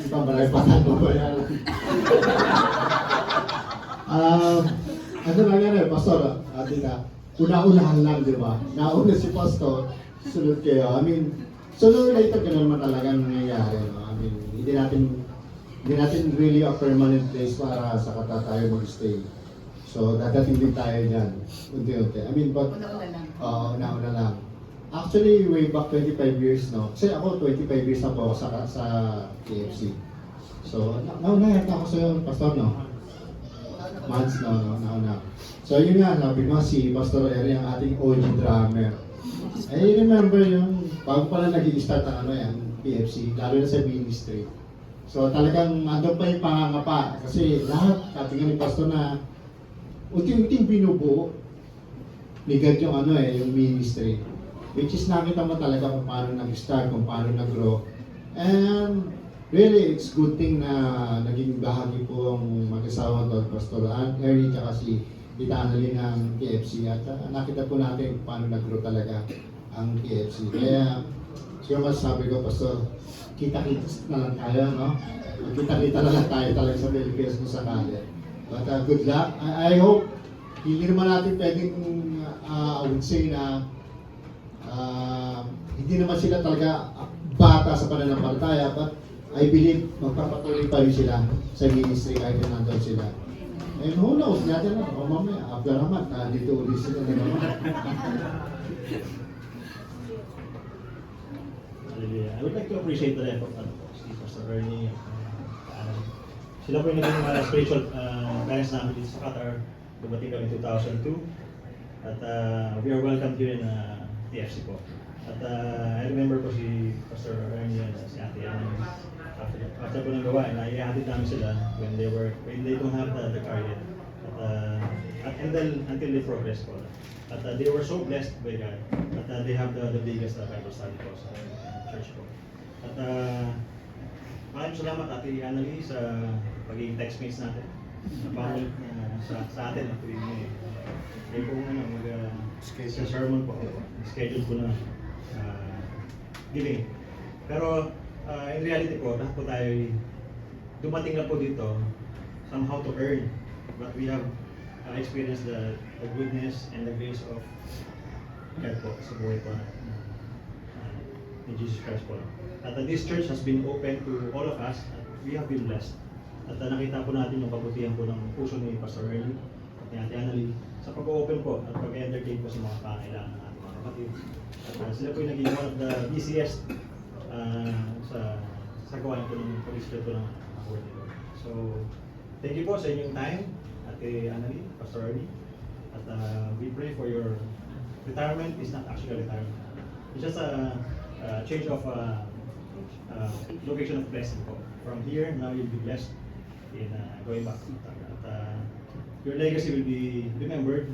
Di ba marami pa tayo babayaran? Ano lang yan eh, Pastor, ati na, una-unahan lang, di ba? Nauna si Pastor, sunod kayo. I mean, sooner or later, ganun naman talaga nangyayari. No? I mean, hindi natin really a permanent place para sa kata tayo mag-stay. So, dadating din tayo dyan, unti-unti. I mean, but, Una-una lang. una-una lang. Actually, way back 25 years, no? Kasi ako, 25 years na po ako sa KFC. So, nauna yata ako sa'yo, Pastor, no? Months, no, nauna. So, yun nga, sabi ko, si Pastor Eri, ang ating OG drummer. I remember yung, bago pa lang nag-i-start ang PFC, lalo na sa ministry. So, talagang andun pa yung pangangapa. Kasi lahat, sabi nga ni Pastor na, unti-unting binubuo ni God yung yung ministry. Which is nakita mo talaga kung paano nag-start, kung paano nag-grow. And really, it's good thing na naging bahagi po ang mag-asawa doon, Pastor Eri, tsaka si Tita Annalyn ng KFC. At nakita po natin kung paano nag-grow talaga ang KFC. Kaya, siguro masasabi ko, Pastor, kita-kita na lang tayo, no? Kita-kita na lang tayo talaga sa Philippines kung sakali. But good luck. I hope, hindi naman natin pwedeng, I would say na, hindi naman sila talaga bata sa pananampalataya, but I believe magpapatuloy pa rin sila sa ministry kahit na nandun sila. And who knows, natin lang, o mamaya, after naman, dito ulit sila na naman. I would like to appreciate the effort of Steve, Pastor Ernie. Sila po yung naging spiritual parents namin dito sa Qatar. Dumating kami 2002. At we are welcome here in TFC po. At I remember po si Pastor Ernie and si Ate Anna. After po nang gawain, naihatid namin sila when they don't have the car yet. At until they progress po. At they were so blessed by God. At they have the biggest Bible study po sa church po. At maraming salamat Ate Annalyn sa pagiging textmates natin. Sa atin at may kung sa sermon po, schedule po na giving. Pero in reality po, lahat po tayo dumating na po dito somehow to earn. But we have experienced the goodness and the grace of God po sa buhay po ni Jesus Christ po. At this church has been open to all of us at we have been blessed. At nakita po natin yung kabutihan po ng puso ni Pastor Ernie at ni Ate Annalyn sa pag-open po at pag-entertain po sa mga pangailangan ng ating mga kapatid. At sila po yung naging one of the busiest sa gawain po ng pag-isip po ng word nito. So, thank you po sa inyong time, Ate Annalyn, Pastor Ernie. At we pray for your retirement. It's not actually a retirement. It's just a change of location of blessing po. From here, now you'll be blessed in going back. At your legacy will be remembered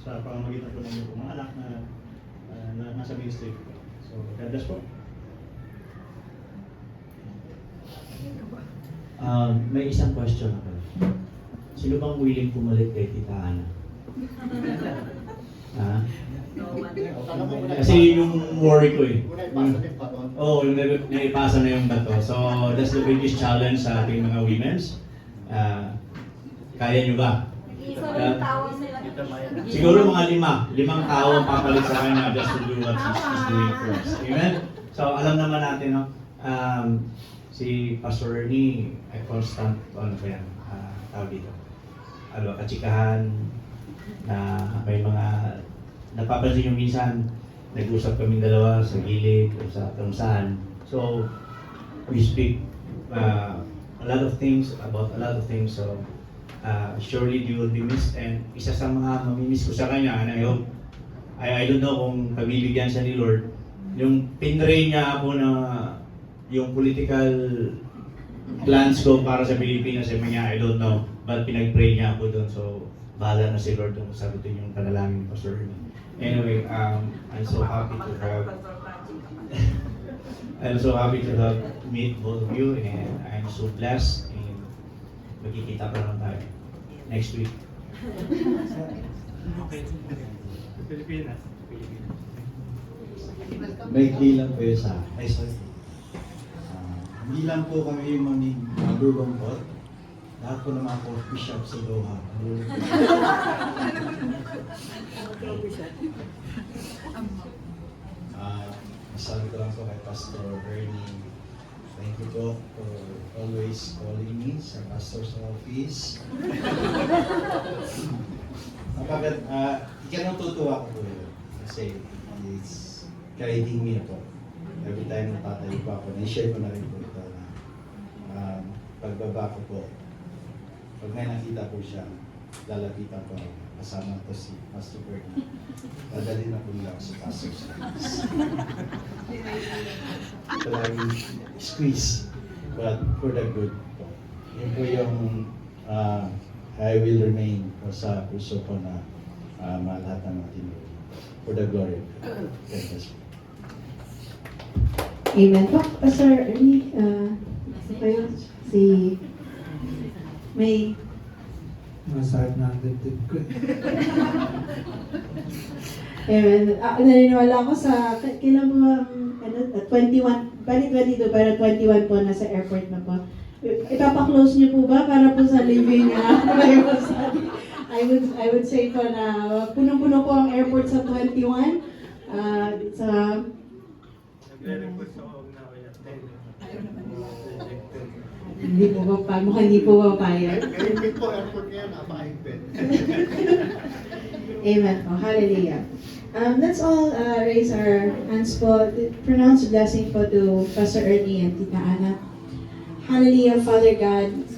sa pamamagitan po ng inyong mga anak na nasa ministry. So, God bless po. May isang question ako. Sino bang willing pumalit kay Tita Ana? Ha? Kasi yung worry ko yung naipasa na yung bato. So that's the biggest challenge sa ating mga women's. Kaya nyo ba? Siguro mga limang tao ang papalit sa kanya just to do what she's doing for us. Amen? So alam naman natin, no? Si Pastor Ernie ay constant, tawag dito, katsikahan, na may mga napapansin yung minsan, nag-usap kaming dalawa sa gilid o sa kung saan. So, we speak a lot of things about a lot of things. So, surely you will be missed. And isa sa mga mamimiss ko sa kanya, I don't know kung pabibigyan siya ni Lord, yung pinray niya ako na yung political plans ko para sa Pilipinas, sabi niya, I don't know. But pinag-pray niya ako doon. So, bahala na si Lord kung sagutin yung panalangin ni Pastor Ernie. Anyway, I'm so happy to have meet both of you, and I'm so blessed, and magkikita pa naman tayo next week. Pilipinas. May bilang po yun sa Hindi lang po kami malulungkot. Lahat po ng mga coffee shop sa Doha. Masabi ko lang po kay Pastor Ernie, thank you po for always calling me sa pastor's office. Ikinatutuwa ko po yun. Kasi it's guiding me po. Every time natatayo pa ako, na-share ko na rin po ito na pagbaba ko po, pag may nakita po siya, lalapitan ko ako. Kasama to si Pastor Bernie. Dadali na po nila ako sa pastor's office. Palagi squeeze, but for the good po. Yun po yung I will remain po sa puso ko na lahat ng mga tinuloy. For the glory of God. God bless you. Amen po. Pastor Ernie, kayo, si May. Masakit na ang dibdib ko. Amen. Naniniwala ako sa, kailan mo, 21, bali 22, pero 21 po, nasa airport na po. Ipapaklose niyo po ba para po sa living Bible study? I would say po na punong-puno po ang airport sa 21. Sa hindi po ba mukhang hindi po papayag. Kahit po airport ngayon, napaka-higpit. Amen po. Hallelujah. Let's all raise our hands po. Pronounce blessing po to Pastor Ernie and Tita Ana. Hallelujah, Father God.